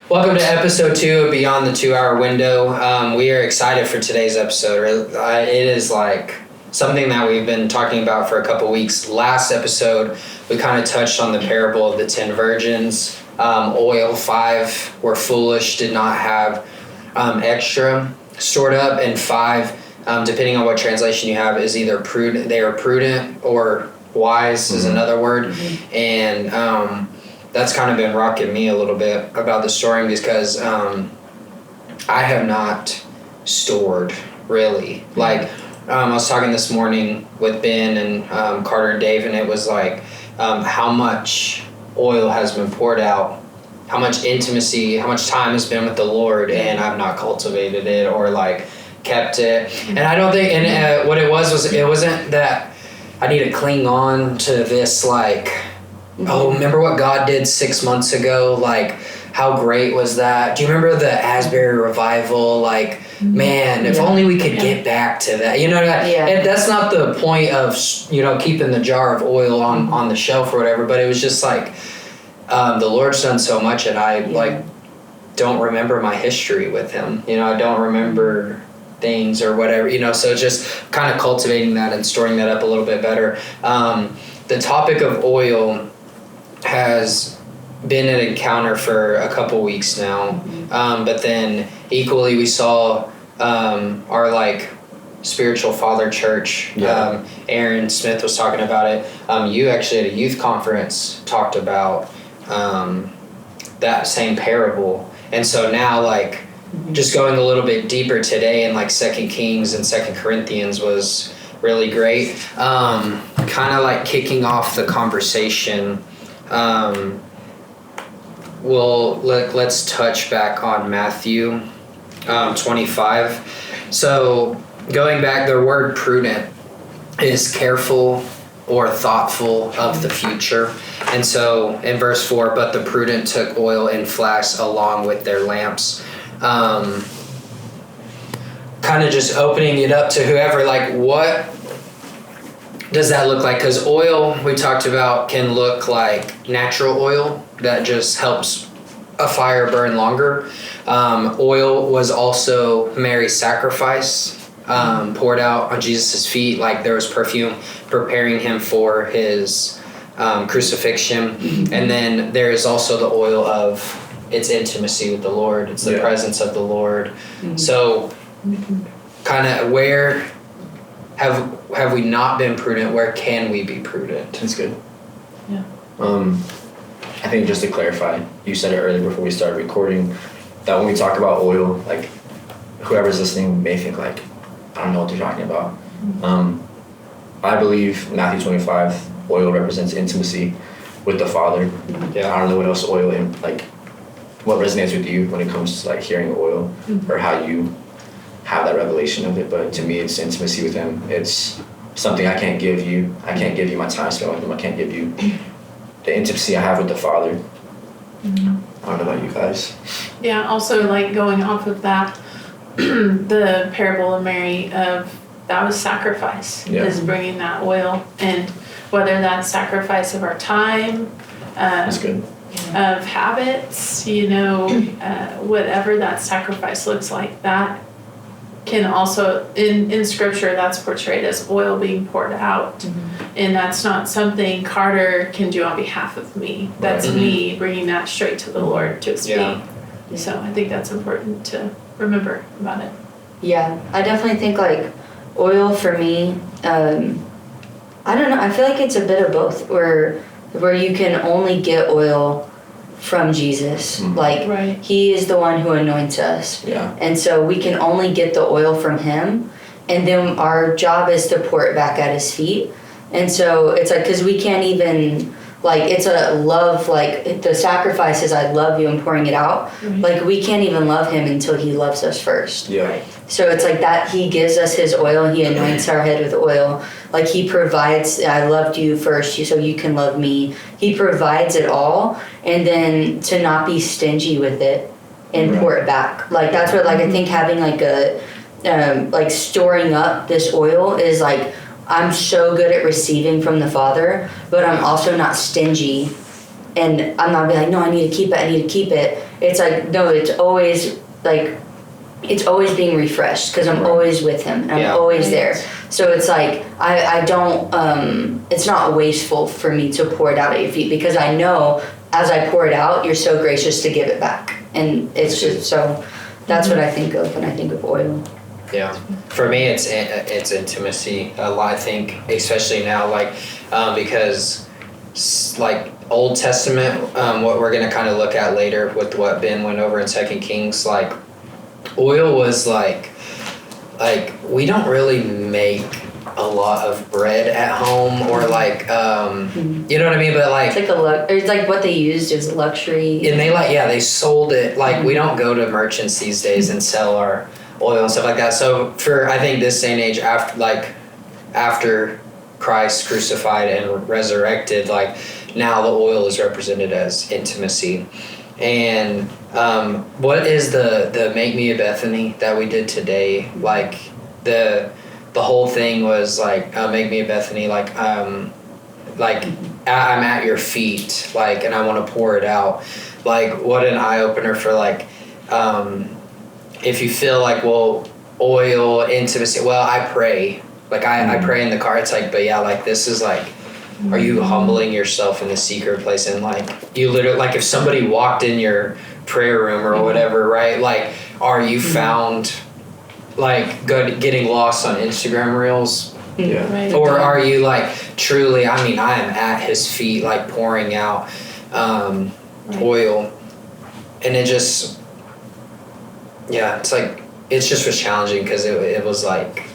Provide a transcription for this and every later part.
Welcome to episode 2 of Beyond the 2-Hour Window. We are excited for today's episode. It is like something that we've been talking about for a couple weeks. Last episode, we kind of touched on the parable of the 10 virgins. Oil, 5 were foolish, did not have extra stored up, and 5, depending on what translation you have, is either prudent. They are prudent, or wise is another word. And that's kind of been rocking me a little bit about the storing, because I have not stored really. Like I was talking this morning with Ben and Carter and Dave, and it was like how much oil has been poured out, how much intimacy, how much time has been with the Lord, and I've not cultivated it or like kept it. And I don't think, and what it was it wasn't that I need to cling on to this like, oh, remember what God did 6 months ago? Like, how great was that? Do you remember the Asbury revival? Like, man, if only we could get back to that. You know, and that's not the point of, keeping the jar of oil on the shelf or whatever, but it was just like, the Lord's done so much, and I, don't remember my history with him. I don't remember things or whatever, so just kind of cultivating that and storing that up a little bit better. The topic of oil has been an encounter for a couple weeks now, but then equally we saw our spiritual father church. Aaron Smith was talking about it. You actually at a youth conference talked about that same parable, and so now just going a little bit deeper today in 2 Kings and 2 Corinthians was really great. Kind of kicking off the conversation. Let's touch back on Matthew 25. So going back, the word prudent is careful or thoughtful of the future. And so in verse 4, but the prudent took oil in flasks along with their lamps. Kind of just opening it up to whoever, what does that look like? Because oil, we talked about, can look like natural oil that just helps a fire burn longer. Oil was also Mary's sacrifice, poured out on Jesus' feet. There was perfume preparing him for his crucifixion. And then there is also the oil of its intimacy with the Lord. It's the presence of the Lord. So kind of where have we not been prudent? Where can we be prudent? That's good. Yeah. I think just to clarify, you said it earlier before we started recording, that when we talk about oil, whoever's listening may think I don't know what they're talking about. I believe Matthew 25, oil represents intimacy with the Father. Yeah. I don't know what else oil what resonates with you when it comes to hearing oil, or how you have that revelation of it, but to me it's intimacy with him. It's something I can't give you. I can't give you my time spent with him. I can't give you the intimacy I have with the Father. I don't know about you guys. Yeah, also going off of that, the parable of Mary, that was sacrifice, is bringing that oil, and whether that's sacrifice of our time, That's good. of habits, whatever that sacrifice looks like, that can also, in scripture, that's portrayed as oil being poured out. And that's not something Carter can do on behalf of me. That's me bringing that straight to the Lord to his feet. So I think that's important to remember about it. Yeah, I definitely think oil for me, I don't know, I feel like it's a bit of both, where you can only get oil from Jesus. Right. He is the one who anoints us. Yeah. And so we can only get the oil from him, and then our job is to pour it back at his feet. And so it's because we can't even, it's a love, the sacrifice is I love you and pouring it out. We can't even love him until he loves us first. Yeah. Right. So it's that he gives us his oil, he anoints our head with oil. He provides, I loved you first so you can love me. He provides it all, and then to not be stingy with it and pour it back. That's what I think having a storing up this oil is I'm so good at receiving from the Father, but I'm also not stingy and I'm not be like, no, I need to keep it. It's like, no, it's always like, it's always being refreshed because I'm always with him and I'm always there. So it's like, I don't, it's not wasteful for me to pour it out at your feet because I know as I pour it out, you're so gracious to give it back. And it's just, so that's what I think of when I think of oil. Yeah, for me, it's intimacy. A lot, I think, especially now, like, because like Old Testament, what we're gonna kind of look at later with what Ben went over in 2 Kings, like oil was like we don't really make a lot of bread at home or like you know what I mean, but like it's like it's like what they used is luxury, and they sold it like we don't go to merchants these days and sell our oil and stuff like that. So for I think this day and age, after Christ crucified and resurrected, like now the oil is represented as intimacy. And what is the Make Me a Bethany that we did today? Like the whole thing was like Make Me a Bethany, like I'm at your feet, like, and I want to pour it out. Like what an eye opener for like if you feel like, well, oil, intimacy, well, I pray. Like I pray in the car. It's like, but yeah, like this is like, are you humbling yourself in the secret place? And like you literally, like if somebody walked in your prayer room or whatever, right? Like, are you found like getting lost on Instagram reels? Yeah. Right. Or are you like truly, I mean, I am at his feet, like pouring out oil. And it just, yeah, it's like, it just was challenging because it was like,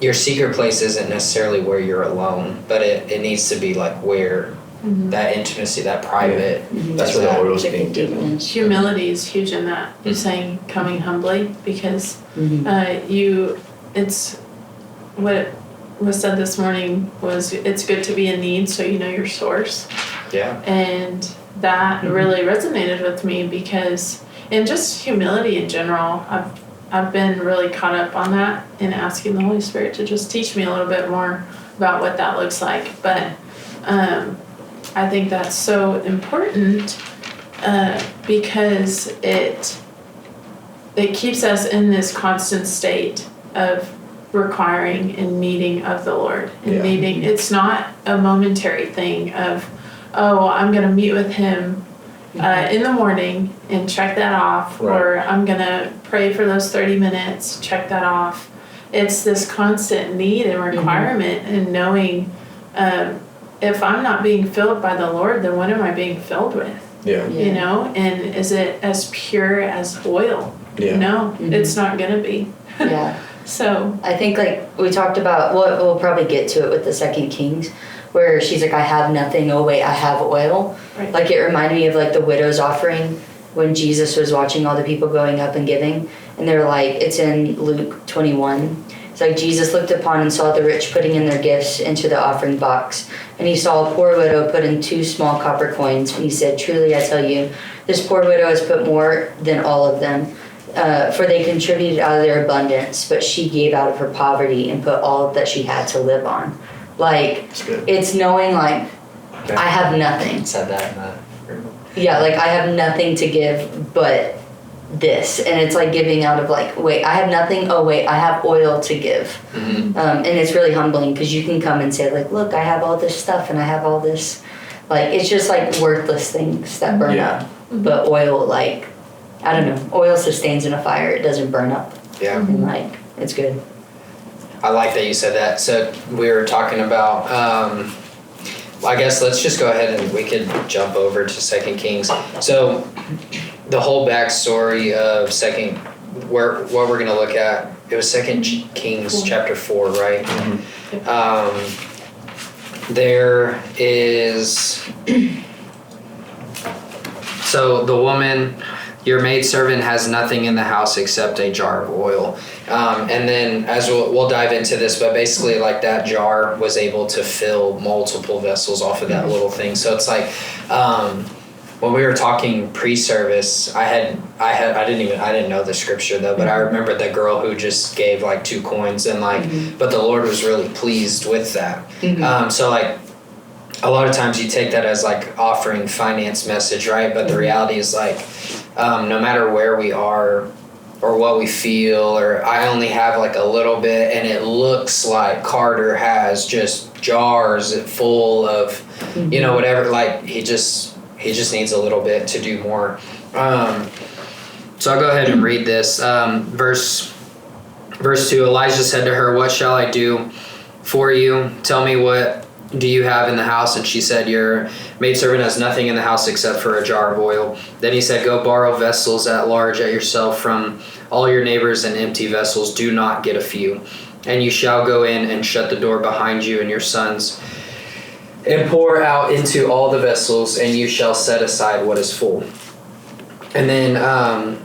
your secret place isn't necessarily where you're alone, but it needs to be like where that intimacy, that private. That's where the oil's being given. Humility is huge in that. You're saying coming humbly because it's what was said this morning was it's good to be in need so you know your source. Yeah. And that really resonated with me because in just humility in general, I've been really caught up on that and asking the Holy Spirit to just teach me a little bit more about what that looks like. But I think that's so important because it keeps us in this constant state of requiring and needing of the Lord and needing. It's not a momentary thing of, oh, I'm going to meet with him in the morning and check that off, or I'm going to pray for those 30 minutes, check that off. It's this constant need and requirement and knowing if I'm not being filled by the Lord, then what am I being filled with? Yeah. You know, and is it as pure as oil? Yeah. No, it's not going to be. Yeah. So I think like we talked about, we'll probably get to it with the 2 Kings, where she's like, I have nothing, oh wait, I have oil. Right. Like it reminded me of like the widow's offering when Jesus was watching all the people going up and giving. And they're like, it's in Luke 21. It's like Jesus looked upon and saw the rich putting in their gifts into the offering box. And he saw a poor widow put in 2 small copper coins. And he said, truly I tell you, this poor widow has put more than all of them. For they contributed out of their abundance, but she gave out of her poverty and put all that she had to live on. Like, it's knowing like, I have nothing. Said that in the... Yeah, like I have nothing to give but this. And it's like giving out of like, wait, I have nothing. Oh, wait, I have oil to give. And it's really humbling because you can come and say like, look, I have all this stuff and I have all this. Like, it's just like worthless things that burn up. But oil, like, I don't know, oil sustains in a fire. It doesn't burn up. Yeah. And like, it's good. I like that you said that. So we were talking about, I guess let's just go ahead and we could jump over to 2 Kings. So the whole backstory of what we're going to look at, it was 2 Kings chapter 4, right? There is, so the woman, your maidservant has nothing in the house except a jar of oil. And then as we'll dive into this, but basically like that jar was able to fill multiple vessels off of that little thing. So it's like, when we were talking pre-service, I didn't know the scripture though, but I remember the girl who just gave like 2 coins and like, but the Lord was really pleased with that. So like, a lot of times you take that as like offering finance message, right? But the reality is like, no matter where we are or what we feel, or I only have like a little bit, and it looks like Carter has just jars full of, you know, whatever. Like he just needs a little bit to do more. So I'll go ahead and read this. Verse 2, Elijah said to her, "What shall I do for you? Tell me, what do you have in the house?" And she said, "Your maidservant has nothing in the house except for a jar of oil." Then he said, "Go borrow vessels at large at yourself from all your neighbors, and empty vessels. Do not get a few. And you shall go in and shut the door behind you and your sons, and pour out into all the vessels, and you shall set aside what is full." And then,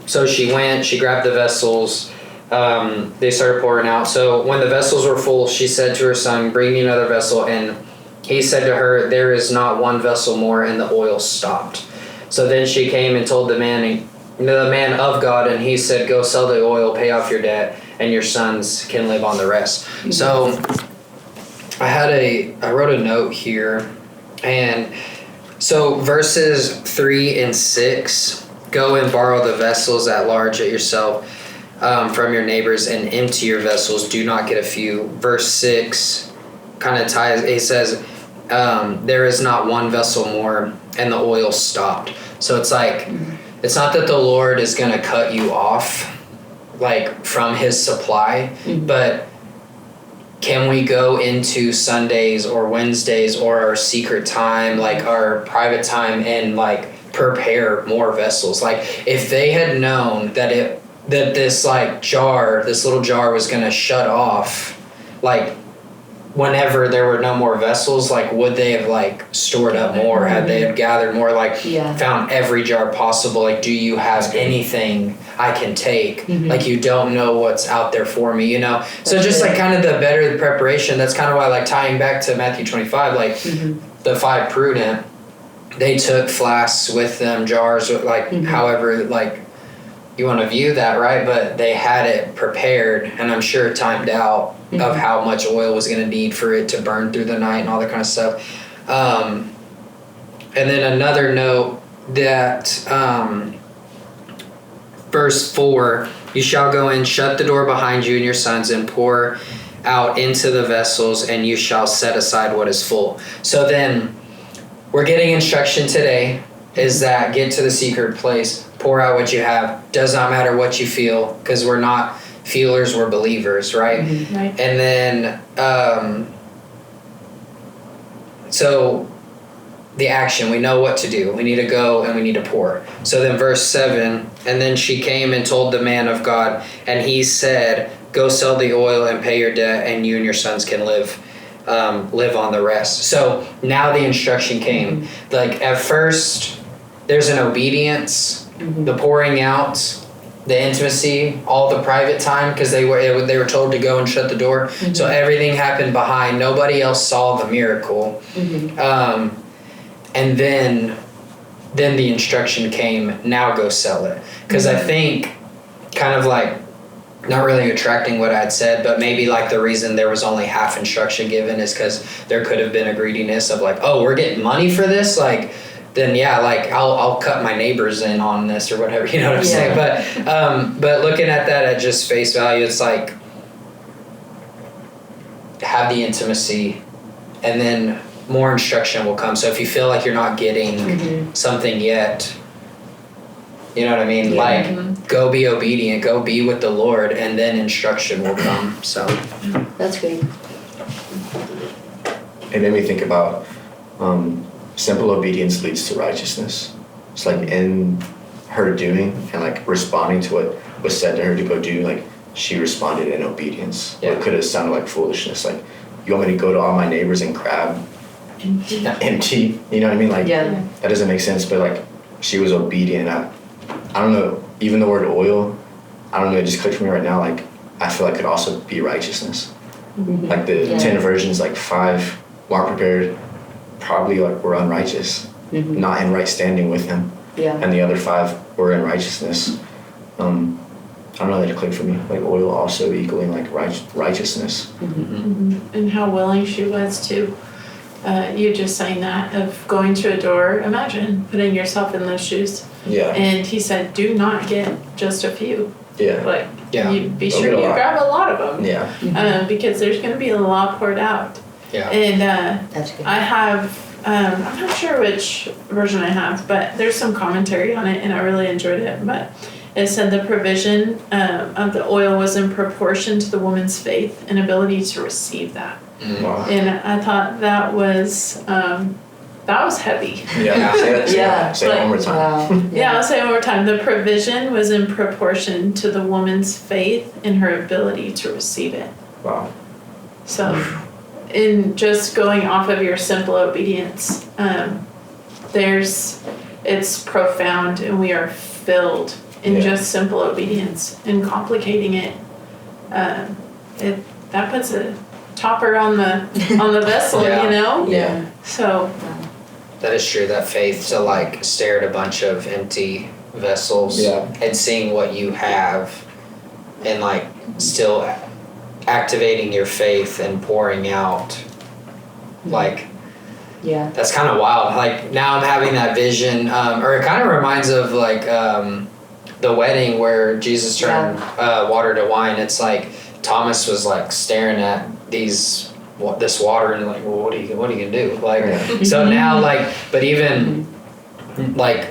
so she went, she grabbed the vessels, they started pouring out. So when the vessels were full, she said to her son, "Bring me another vessel." And he said to her, "There is not one vessel more," and the oil stopped. So then she came and told the man of God, and he said, "Go sell the oil, pay off your debt, and your sons can live on the rest." So I wrote a note here, and so verses 3 and 6, "Go and borrow the vessels at large at yourself from your neighbors, and empty your vessels. Do not get a few." Verse 6 kind of ties, it says, "There is not one vessel more," and the oil stopped. So it's like, it's not that the Lord is going to cut you off like from his supply, but can we go into Sundays or Wednesdays or our secret time, like our private time, and like prepare more vessels? Like if they had known that this like jar, this little jar was going to shut off, like whenever there were no more vessels, like would they have like stored up more? Had they have gathered more, like found every jar possible? Like, do you have anything I can take? Like you don't know what's out there for me, you know? So just like kind of the better the preparation. That's kind of why, like tying back to Matthew 25, like the 5 prudent, they took flasks with them, jars, like however like you want to view that, right? But they had it prepared, and I'm sure timed out of how much oil was going to need for it to burn through the night and all that kind of stuff. And then another note that verse 4, "You shall go in, shut the door behind you and your sons, and pour out into the vessels, and you shall set aside what is full." So then we're getting instruction today is that get to the secret place, pour out what you have. Does not matter what you feel, because we're not feelers, we're believers, right? Right. And then, so the action, we know what to do. We need to go and we need to pour. So then verse 7, "And then she came and told the man of God, and he said, Go sell the oil and pay your debt, and you and your sons can live on the rest." So now the instruction came. Like at first, there's an obedience, the pouring out, the intimacy, all the private time, because they were told to go and shut the door. So everything happened behind. Nobody else saw the miracle. And then the instruction came, now go sell it. Because I think kind of like, not really attracting what I'd said, but maybe like the reason there was only half instruction given is because there could have been a greediness of like, oh, we're getting money for this? Like, then yeah, like I'll cut my neighbors in on this or whatever, you know what I'm saying? But looking at that at just face value, it's like have the intimacy, and then more instruction will come. So if you feel like you're not getting something yet, you know what I mean? Like go be obedient, go be with the Lord, and then instruction will come. So That's great. It made me think about simple obedience leads to righteousness. It's like in her doing and like responding to what was said to her to go do, like she responded in obedience. Yeah. It could have sounded like foolishness. Like, you want me to go to all my neighbors and grab empty, you know what I mean? Like that doesn't make sense, but like she was obedient. I don't know, even the word oil, I don't know, it just clicked for me right now. Like I feel like it could also be righteousness. Like the 10 virgins, like 5 weren't prepared, probably like were unrighteous, not in right standing with him. And the other 5 were in righteousness. I don't know, that it clicked for me. Like oil also equaling like righteousness. And how willing she was to you just saying that of going to a door, imagine putting yourself in those shoes. Yeah. And he said, do not get just a few. Yeah. Like, Yeah. you be Don't sure get a you lot. grab a lot of them. Yeah. Because there's going to be a lot poured out. Yeah. And That's good. I have, I'm not sure which version I have, but there's some commentary on it and I really enjoyed it. But it said the provision of the oil was in proportion to the woman's faith and ability to receive that. Wow. And I thought that was heavy. Yeah. Say it one more time. Wow. Yeah, I'll say it one more time. The provision was in proportion to the woman's faith and her ability to receive it. Wow. So, in just going off of your simple obedience, it's profound, and we are filled in Yeah. just simple obedience. And complicating it, that puts a topper on the vessel, Yeah. you know. Yeah. So, That is true. That faith to like stare at a bunch of empty vessels Yeah. and seeing what you have, and like still activating your faith and pouring out, like Yeah. that's kind of wild. Like now I'm having that vision, or it kind of reminds of like the wedding where Jesus turned water to wine. It's like Thomas was like staring at this water and like, well, what are you gonna do? Like, Yeah. so now like, but even like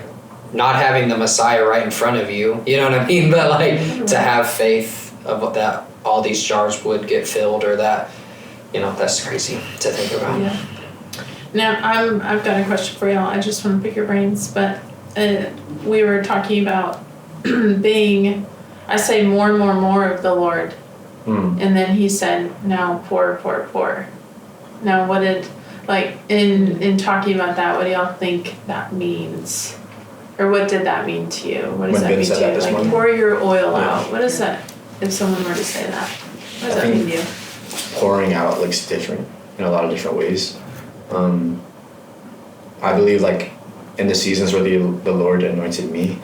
not having the Messiah right in front of you, you know what I mean? But like to have faith of that all these jars would get filled, or that, you know, that's crazy to think about. yeah. Now, I've got a question for y'all. I just want to pick your brains, but we were talking about being, I say more and more of the Lord. And then he said, now pour. Now what did, like, in talking about that, what do y'all think that means? Or what did that mean to you? What does When that Ben mean said to that you? this Like, morning? pour your oil Yeah. out. What is that, if someone were to say that? What does I that mean think- to you? Pouring out looks different in a lot of different ways. I believe like in the seasons where the Lord anointed me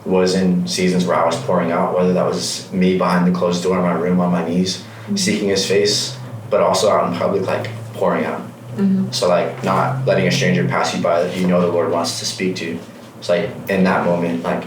was in seasons where I was pouring out, whether that was me behind the closed door in my room on my knees, seeking his face, but also out in public, like pouring out. So like not letting a stranger pass you by that you know the Lord wants to speak to. It's like in that moment, like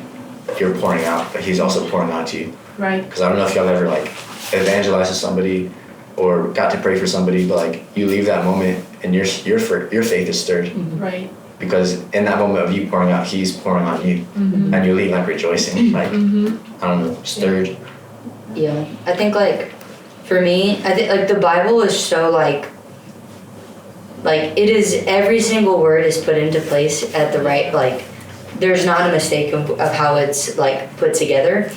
you're pouring out, but he's also pouring out to you. Right. Because I don't know if y'all ever like evangelized to somebody or got to pray for somebody, but like you leave that moment and your faith is stirred. Right. Because in that moment of you pouring out, he's pouring on you, and you leave like rejoicing, like I don't know, stirred. Yeah, I think like for me, I think like the Bible is so like it is, every single word is put into place at the right, like there's not a mistake of how it's like put together.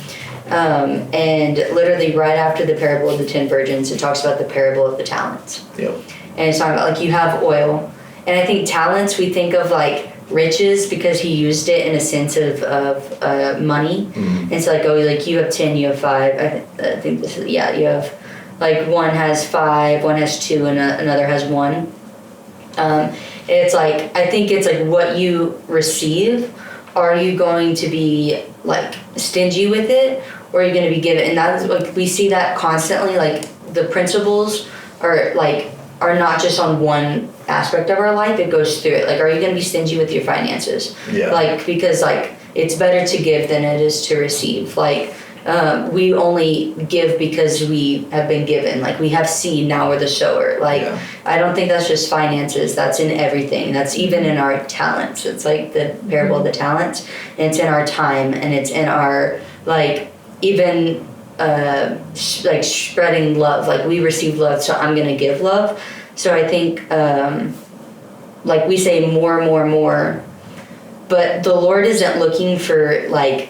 And literally right after the parable of the 10 virgins, it talks about the parable of the talents. Yep. And it's talking about like you have oil, and I think talents we think of like riches because he used it in a sense of money. And it's like, oh, like you have 10, you have 5. I think this is, yeah, you have like one has 5, one has 2, and another has 1. It's like, I think it's like what you receive, are you going to be like stingy with it, or are you going to be given? And that's like, we see that constantly, like the principles are not just on one aspect of our life, it goes through it. Like, are you going to be stingy with your finances? Yeah. Like, because like it's better to give than it is to receive. Like, we only give because we have been given. Like, we have seed, now we're the sower. Like, Yeah. I don't think that's just finances. That's in everything. That's even in our talents. It's like the parable of the talents. And it's in our time, and it's in our, like, even like spreading love. Like, we receive love, so I'm going to give love. So I think, like we say, more. But the Lord isn't looking for, like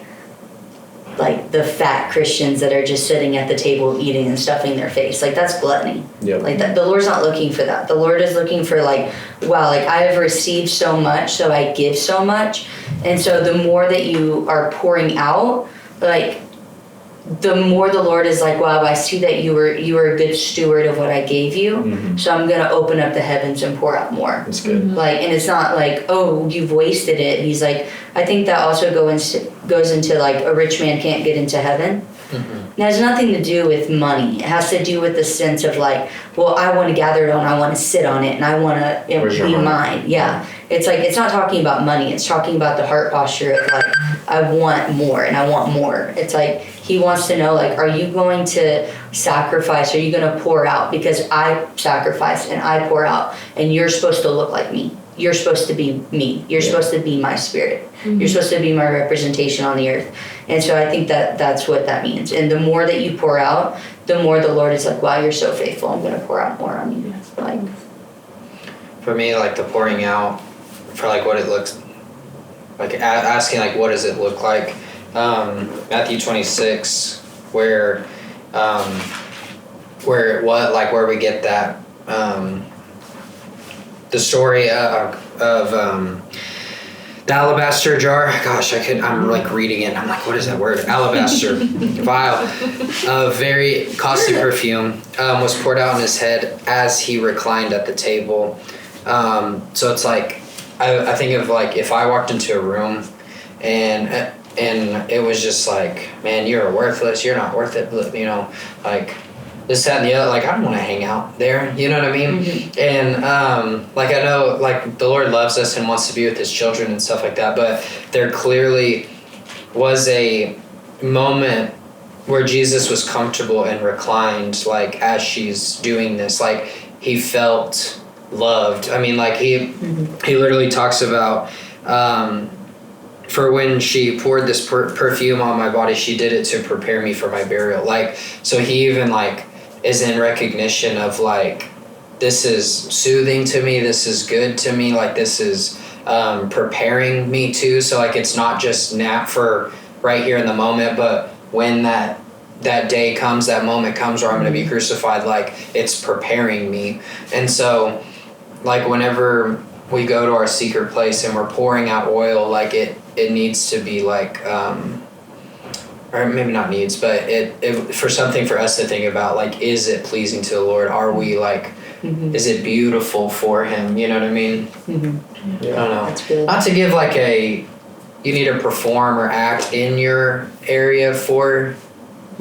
the fat Christians that are just sitting at the table eating and stuffing their face. Like, that's gluttony. Yep. Like, that, the Lord's not looking for that. The Lord is looking for, like, wow, like, I have received so much, so I give so much. And so the more that you are pouring out, like, the more the Lord is like, wow, I see that you were a good steward of what I gave you. So I'm going to open up the heavens and pour out more. That's good. Like, and it's not like, oh, you've wasted it. He's like, I think that also goes into like a rich man can't get into heaven. It has nothing to do with money. It has to do with the sense of like, well, I want to gather it on, I want to sit on it, and I want to Where's your be heart? mine. Yeah. It's like, it's not talking about money. It's talking about the heart posture of like, I want more and I want more. It's like, he wants to know, like, are you going to sacrifice? Are you going to pour out? Because I sacrifice and I pour out, and you're supposed to look like me. You're supposed to be me. You're supposed to be my spirit. You're supposed to be my representation on the earth. And so I think that that's what that means. And the more that you pour out, the more the Lord is like, wow, you're so faithful. I'm going to pour out more on you. Like, For me, like the pouring out, for like what it looks like, asking like what does it look like. Matthew 26, where we get that the story of the alabaster jar. Gosh, I'm like reading it and I'm like, what is that word? Alabaster vial of very costly perfume was poured out on his head as he reclined at the table. So it's like, I think of like if I walked into a room and it was just like, man, you're worthless, you're not worth it, you know, like this, that, and the other, like I don't want to hang out there, you know what I mean? Mm-hmm. And like I know like the Lord loves us and wants to be with his children and stuff like that, but there clearly was a moment where Jesus was comfortable and reclined, like as she's doing this, like he felt loved. I mean, like he literally talks about for when she poured this perfume on my body, she did it to prepare me for my burial. Like, so he even like is in recognition of like, this is soothing to me, this is good to me, like this is preparing me too. So like it's not just nap for right here in the moment, but when that day comes, that moment comes where I'm going to be crucified, like it's preparing me. And so like whenever we go to our secret place and we're pouring out oil, like it needs to be like or maybe not needs, but it for something for us to think about, like, is it pleasing to the Lord? Are we like, is it beautiful for him? You know what I mean? I don't know. That's good. Not to give like you need to perform or act in your area for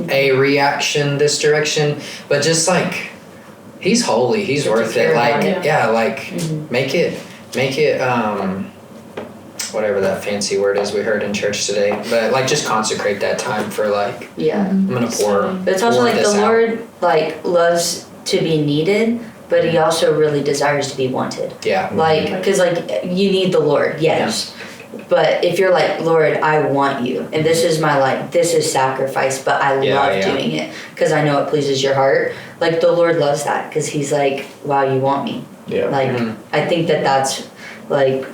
a reaction this direction, but just like, he's holy, he's worth it. Like, make it whatever that fancy word is we heard in church today, but like just consecrate that time for like, I'm gonna pour. But it's also pour like the this out. Lord like loves to be needed, but he also really desires to be wanted. Yeah. Like, because like you need the Lord, yes. But if you're like, Lord, I want you, and this is my life, this is sacrifice, but I love doing it because I know it pleases your heart. Like the Lord loves that because he's like, wow, you want me. Yeah. Like, I think that's like,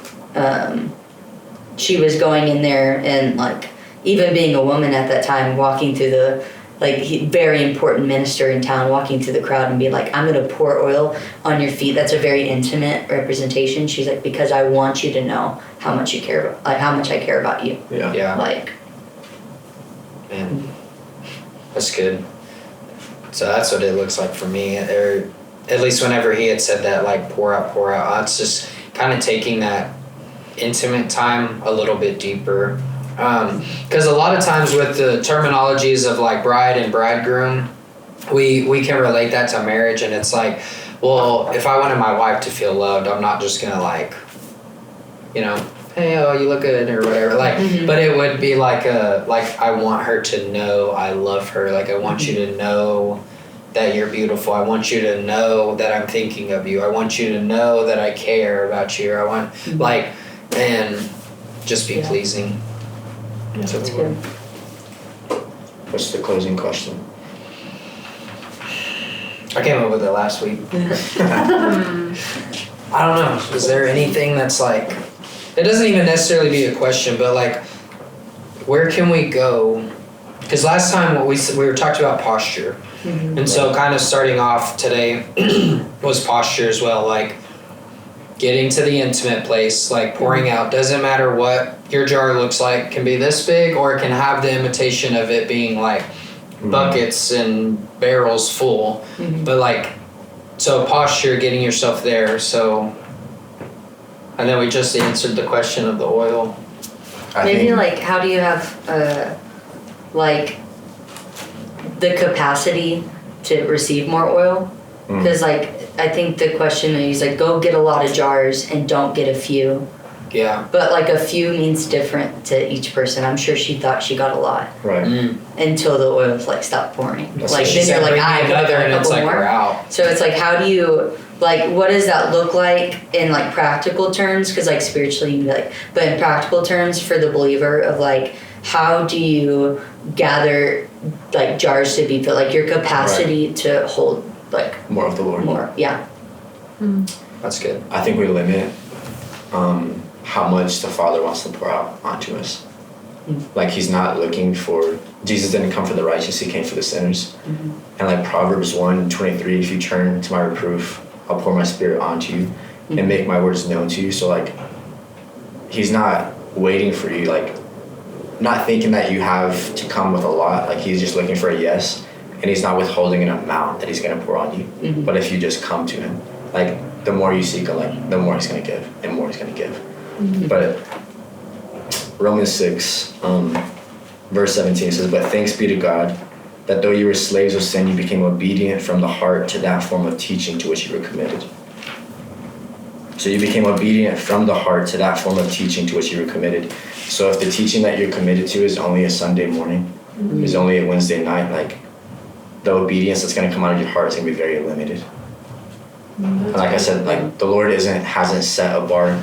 she was going in there and like, even being a woman at that time, walking through the, like, very important minister in town, walking through the crowd and be like, I'm going to pour oil on your feet. That's a very intimate representation. She's like, because I want you to know how much you care about, like how much I care about you. Yeah. Like, Man, that's good. So that's what it looks like for me. Or at least whenever he had said that, like pour out, it's just kind of taking that intimate time a little bit deeper. Because a lot of times with the terminologies of like bride and bridegroom, we can relate that to marriage, and it's like, well, if I wanted my wife to feel loved, I'm not just gonna like, you know, hey, oh, you look good or whatever. Like, but it would be like I want her to know I love her. Like, I want you to know that you're beautiful. I want you to know that I'm thinking of you. I want you to know that I care about you. I want like, and just be pleasing. that's good. What's the closing question? I came up with it last week. I don't know. Is there anything that's like, it doesn't even necessarily be a question, but like, where can we go? Because last time what we were talking about posture. And so kind of starting off today was posture as well. Like getting to the intimate place, like pouring out, doesn't matter what your jar looks like, can be this big or it can have the imitation of it being like buckets and barrels full. But like, so posture, getting yourself there. So, and then we just answered the question of the oil. Maybe like, how do you have like the capacity to receive more oil. Mm. Because like I think the question is like go get a lot of jars and don't get a few. Yeah. But like a few means different to each person. I'm sure she thought she got a lot Right. until the oil like stopped pouring. That's Like what then she you're said, like, bring me I got another, a and it's couple like we're more. out. So it's like, how do you like? What does that look like in like practical terms? Because like spiritually, you like, but in practical terms for the believer of like, how do you gather like jars to be filled? Like your capacity to hold like More of the Lord. more. Yeah. That's good. I think we limit how much the Father wants to pour out onto us. Like he's not looking for, Jesus didn't come for the righteous, he came for the sinners. And like Proverbs 1:23, if you turn to my reproof, I'll pour my spirit onto you and make my words known to you. So like he's not waiting for you, like not thinking that you have to come with a lot. Like he's just looking for a yes, and he's not withholding an amount that he's gonna pour on you. But if you just come to him, like the more you seek him, like the more he's gonna give and more he's gonna give. But Romans 6, verse 17 says, "But thanks be to God that though you were slaves of sin, you became obedient from the heart to that form of teaching to which you were committed." So you became obedient from the heart to that form of teaching to which you were committed. So if the teaching that you're committed to is only a Sunday morning, is only a Wednesday night, like the obedience that's going to come out of your heart is going to be very limited. And like I said, like the Lord hasn't set a bar.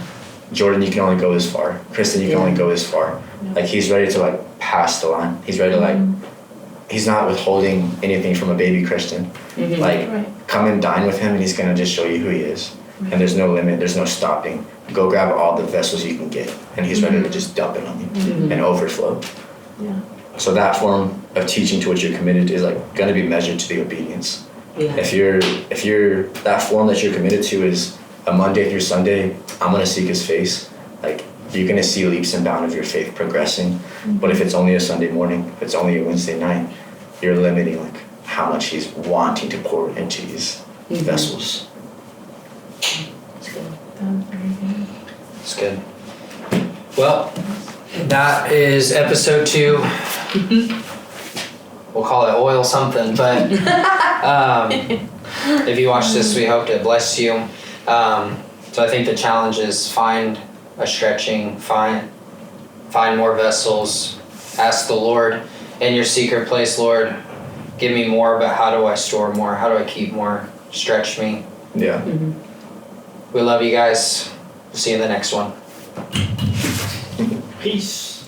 Jordan, you can only go this far. Kristen, you can only go this far. Like he's ready to like pass the line. He's ready to like, he's not withholding anything from a baby Christian. Like come and dine with him and he's gonna just show you who he is. And there's no limit, there's no stopping. Go grab all the vessels you can get and he's ready to just dump it on you and overflow. Yeah. So that form of teaching to which you're committed is like gonna be measured to the obedience. Yeah. If you're that form that you're committed to is a Monday through Sunday, I'm gonna seek his face, like you're gonna see leaps and bounds of your faith progressing. But if it's only a Sunday morning, if it's only a Wednesday night, you're limiting like how much he's wanting to pour into these vessels. That's good. It's good. Well, that is episode 2. We'll call it oil something, but if you watch this, we hope it bless you. So I think the challenge is find a stretching, find more vessels, ask the Lord in your secret place, Lord, give me more, but how do I store more? How do I keep more? Stretch me. Yeah. We love you guys. See you in the next one. Peace.